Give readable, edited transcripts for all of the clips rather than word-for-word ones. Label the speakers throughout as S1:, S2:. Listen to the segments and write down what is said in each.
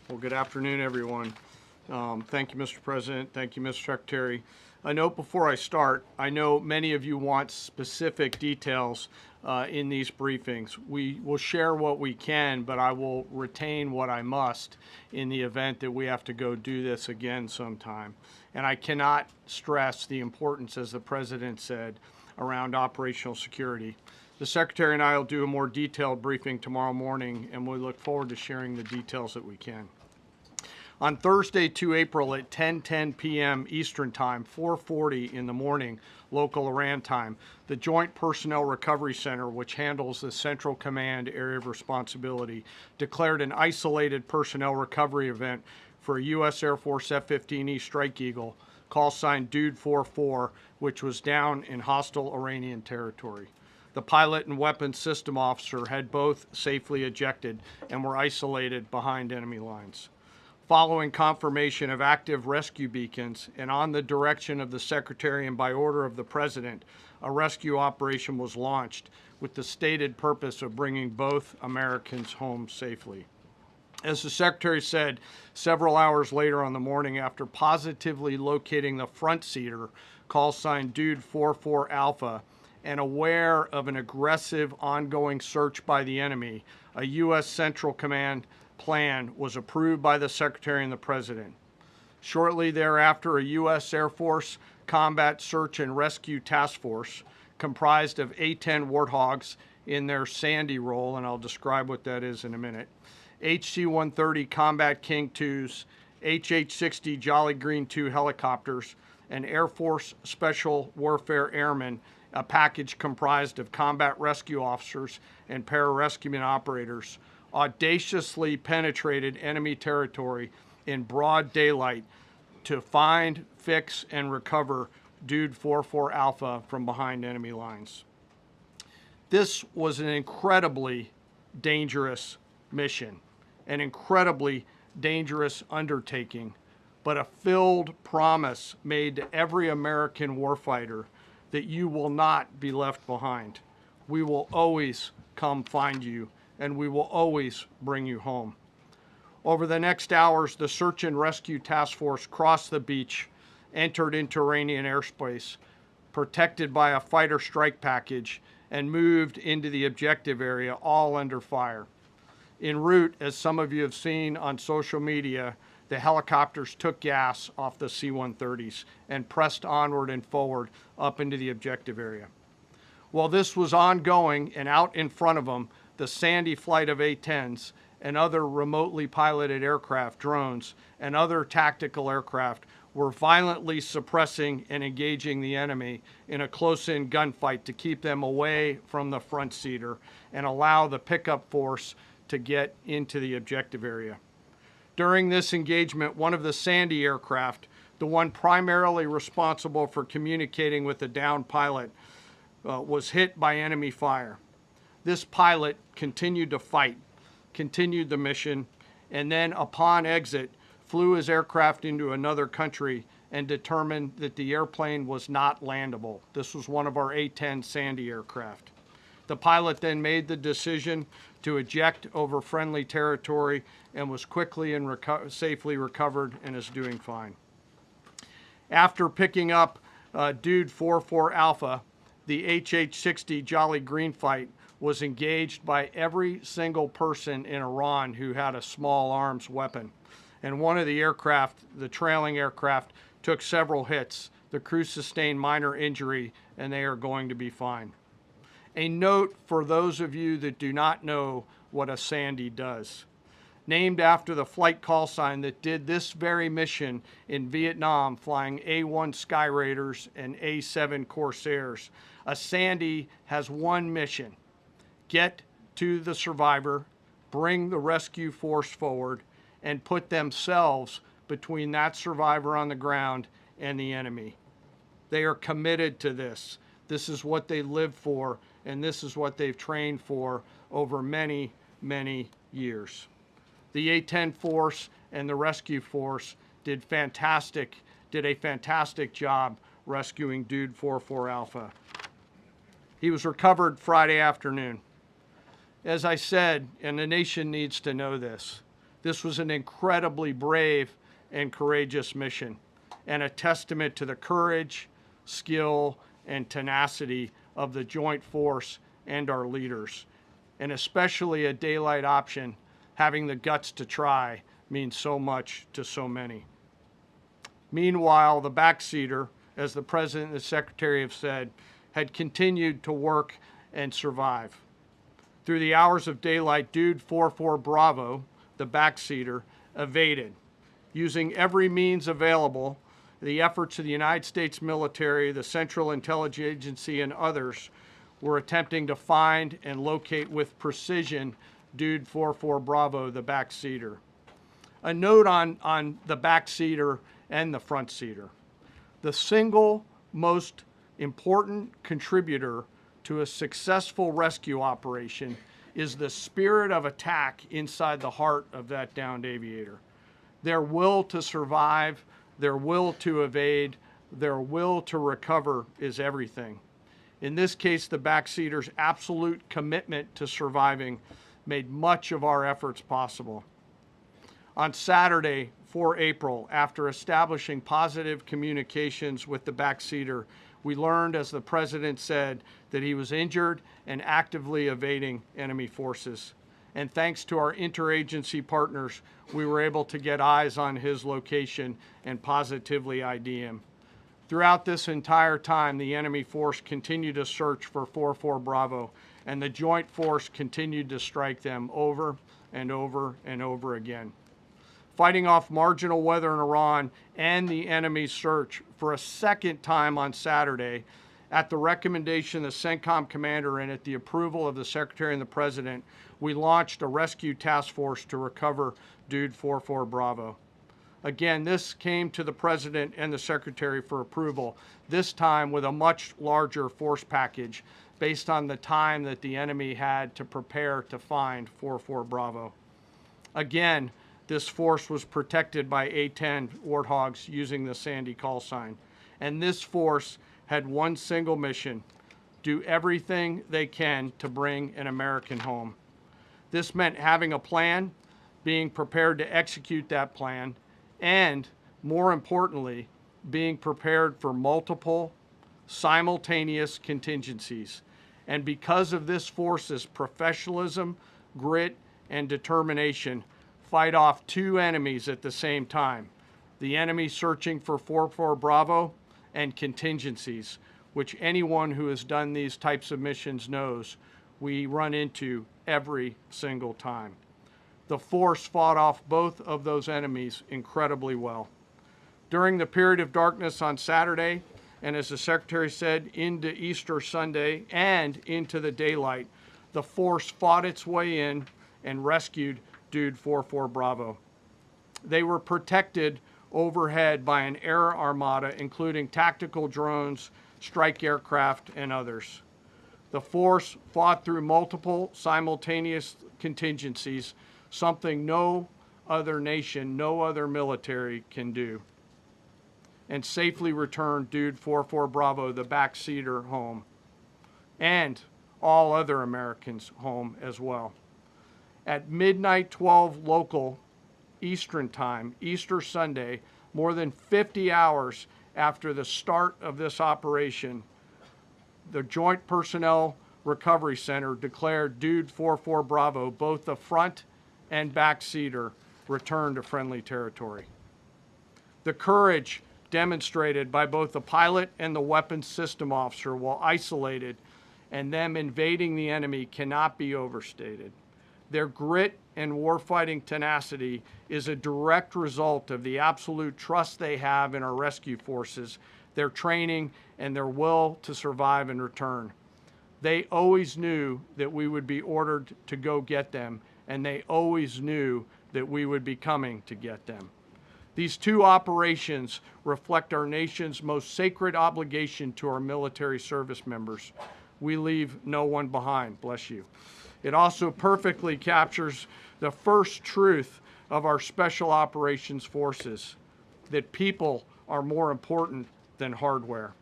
S1: Well, good afternoon, everyone. Thank you, Mr. President. Thank you, Mr. Secretary. A note before I start, I know many of you want specific details in these briefings. We will share what we can, but I will retain what I must in the event that we have to go do this again sometime. And I cannot stress the importance, as the President said, around operational security. The Secretary and I will do a more detailed briefing tomorrow morning, and we look forward to sharing the details that we can. On Thursday, 2 April at 10:10 p.m. Eastern Time, 4:40 in the morning, local Iran time, the Joint Personnel Recovery Center, which handles the Central Command area of responsibility, declared an isolated personnel recovery event for a U.S. Air Force F-15E Strike Eagle, call sign Dude 44, which was down in hostile Iranian territory. The pilot and weapons system officer had both safely ejected and were isolated behind enemy lines. Following confirmation of active rescue beacons and on the direction of the Secretary and by order of the President, a rescue operation was launched with the stated purpose of bringing both Americans home safely. As the Secretary said, several hours later on the morning, after positively locating the front seater, call sign Dude 44 Alpha, and aware of an aggressive ongoing search by the enemy, a U.S. Central Command plan was approved by the Secretary and the President. Shortly thereafter, a U.S. Air Force Combat Search and Rescue Task Force, comprised of A-10 Warthogs in their Sandy role, and I'll describe what that is in a minute, HC-130 Combat King IIs, HH-60 Jolly Green II helicopters, and Air Force Special Warfare Airmen, a package comprised of combat rescue officers and pararescueman operators, audaciously penetrated enemy territory in broad daylight to find, fix, and recover Dude 44 Alpha from behind enemy lines. This was an incredibly dangerous mission, an incredibly dangerous undertaking, but a filled promise made to every American warfighter that you will not be left behind. We will always come find you, and we will always bring you home. Over the next hours, the Search and Rescue Task Force crossed the beach, entered into Iranian airspace, protected by a fighter strike package, and moved into the objective area, all under fire. En route, as some of you have seen on social media, the helicopters took gas off the C-130s and pressed onward and forward up into the objective area. While this was ongoing and out in front of them, the Sandy flight of A-10s and other remotely piloted aircraft, drones, and other tactical aircraft were violently suppressing and engaging the enemy in a close-in gunfight to keep them away from the front seater and allow the pickup force to get into the objective area. During this engagement, one of the Sandy aircraft, the one primarily responsible for communicating with the downed pilot, was hit by enemy fire. This pilot continued to fight, continued the mission, and then upon exit, flew his aircraft into another country and determined that the airplane was not landable. This was one of our A-10 Sandy aircraft. The pilot then made the decision to eject over friendly territory and was quickly and safely recovered and is doing fine. After picking up Dude 44 Alpha, the HH-60 Jolly Green fight was engaged by every single person in Iran who had a small arms weapon. And one of the aircraft, the trailing aircraft, took several hits. The crew sustained minor injury, and they are going to be fine. A note for those of you that do not know what a Sandy does. Named after the flight call sign that did this very mission in Vietnam, flying A-1 Sky Raiders and A-7 Corsairs, a Sandy has one mission: get to the survivor, bring the rescue force forward, and put themselves between that survivor on the ground and the enemy. They are committed to this. This is what they live for, and this is what they've trained for over many, many years. The A-10 force and the rescue force did a fantastic job rescuing Dude 44 Alpha. He was recovered Friday afternoon. As I said, and the nation needs to know this, This was an incredibly brave and courageous mission, and a testament to the courage, skill, and tenacity of the Joint Force and our leaders. And especially a daylight option, having the guts to try, means so much to so many. Meanwhile, the backseater, as the President and the Secretary have said, had continued to work and survive. Through the hours of daylight, Dude 44 Bravo, the backseater, evaded. Using every means available, the efforts of the United States military, the Central Intelligence Agency, and others were attempting to find and locate with precision Dude 44 Bravo, the backseater. A note on the backseater and the front seater. The single most important contributor to a successful rescue operation is the spirit of attack inside the heart of that downed aviator. Their will to survive, their will to evade, their will to recover is everything. In this case, the backseater's absolute commitment to surviving made much of our efforts possible. On Saturday, 4 April, after establishing positive communications with the backseater, we learned, as the President said, that he was injured and actively evading enemy forces. And thanks to our interagency partners, we were able to get eyes on his location and positively ID him. Throughout this entire time, the enemy force continued to search for 44 Bravo, and the Joint Force continued to strike them over and over and over again. Fighting off marginal weather in Iran and the enemy's search for a second time on Saturday, at the recommendation of the CENTCOM commander and at the approval of the Secretary and the President, we launched a rescue task force to recover Dude 44 Bravo. Again, this came to the President and the Secretary for approval, this time with a much larger force package based on the time that the enemy had to prepare to find 44 Bravo. Again, this force was protected by A-10 Warthogs using the Sandy call sign. And this force had one single mission: do everything they can to bring an American home. This meant having a plan, being prepared to execute that plan, and, more importantly, being prepared for multiple, simultaneous contingencies. And because of this force's professionalism, grit, and determination, fight off two enemies at the same time: the enemy searching for 44 Bravo and contingencies, which anyone who has done these types of missions knows we run into every single time. The force fought off both of those enemies incredibly well. During the period of darkness on Saturday, and as the Secretary said, into Easter Sunday and into the daylight, the force fought its way in and rescued Dude 44 Bravo. They were protected overhead by an air armada, including tactical drones, strike aircraft, and others. The force fought through multiple simultaneous contingencies, something no other nation, no other military can do, and safely returned Dude 44 Bravo, the backseater, home, and all other Americans home as well. At midnight 12 local Eastern time, Easter Sunday, more than 50 hours after the start of this operation, the Joint Personnel Recovery Center declared Dude 44 Bravo, both the front and backseater, returned to friendly territory. The courage demonstrated by both the pilot and the weapons system officer while isolated and them invading the enemy cannot be overstated. Their grit and warfighting tenacity is a direct result of the absolute trust they have in our rescue forces, their training, and their will to survive and return. They always knew that we would be ordered to go get them, and they always knew that we would be coming to get them. These two operations reflect our nation's most sacred obligation to our military service members. We leave no one behind, bless you. It also perfectly captures the first truth of our special operations forces, that people are more important than hardware.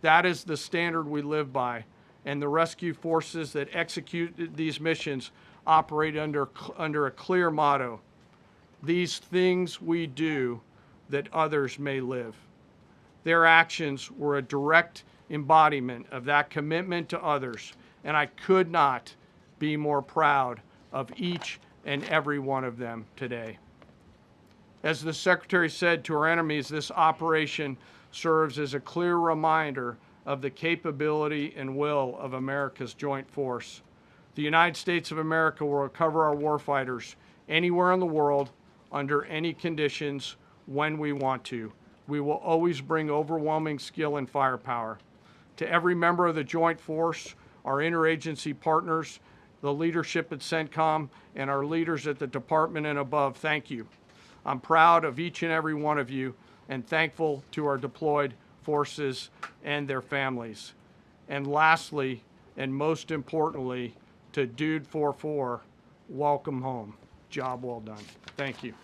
S1: That is the standard we live by, and the rescue forces that execute these missions operate under a clear motto: these things we do that others may live. Their actions were a direct embodiment of that commitment to others, and I could not be more proud of each and every one of them today. As the Secretary said to our enemies, this operation serves as a clear reminder of the capability and will of America's joint force. The United States of America will recover our warfighters anywhere in the world, under any conditions, when we want to. We will always bring overwhelming skill and firepower. To every member of the Joint Force, our interagency partners, the leadership at CENTCOM, and our leaders at the Department and above, thank you. I'm proud of each and every one of you and thankful to our deployed forces and their families. And lastly, and most importantly, to Dude 44, welcome home. Job well done. Thank you.